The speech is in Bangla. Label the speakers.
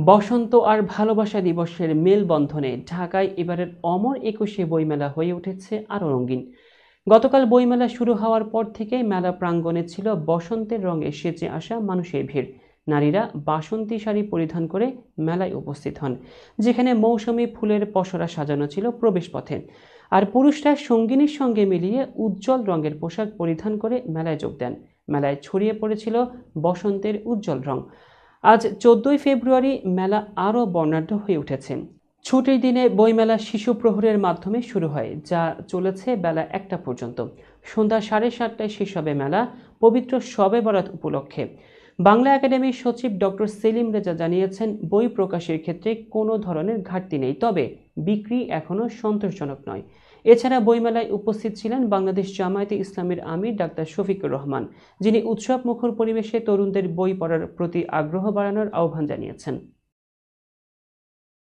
Speaker 1: বসন্ত আর ভালোবাসা দিবসের মেলবন্ধনে ঢাকায় এবারের অমর একুশে বইমেলা হয়ে উঠেছে আরও রঙিন। গতকাল বইমেলা শুরু হওয়ার পর থেকেই মেলা প্রাঙ্গণে ছিল বসন্তের রঙে সেজে আসা মানুষের ভিড়। নারীরা বাসন্তী শাড়ি পরিধান করে মেলায় উপস্থিত হন, যেখানে মৌসুমী ফুলের পসরা সাজানো ছিল প্রবেশপথে। আর পুরুষরা সঙ্গিনীর সঙ্গে মিলিয়ে উজ্জ্বল রঙের পোশাক পরিধান করে মেলায় যোগ দেন। মেলায় ছড়িয়ে পড়েছিল বসন্তের উজ্জ্বল রং। আজ 14ই ফেব্রুয়ারি মেলা আরও বর্ণাঢ্য হয়ে উঠেছে। ছুটির দিনে বইমেলা শিশু প্রহরের মাধ্যমে শুরু হয়, যা চলেছে বেলা 1টা পর্যন্ত। সন্ধ্যা 7:30টায় শেষ হবে মেলা, পবিত্র শবে বরাত উপলক্ষে। বাংলা একাডেমির সচিব ডক্টর সেলিম রেজা জানিয়েছেন, বই প্রকাশের ক্ষেত্রে কোনো ধরনের ঘাটতি নেই, তবে বিক্রি এখনও সন্তোষজনক নয়। এছাড়া বইমেলায় উপস্থিত ছিলেন বাংলাদেশ জামায়াতে ইসলামীর আমির ডাক্তার শফিকুর রহমান, যিনি উৎসবমুখর পরিবেশে তরুণদের বই পড়ার প্রতি আগ্রহ বাড়ানোর আহ্বান জানিয়েছেন।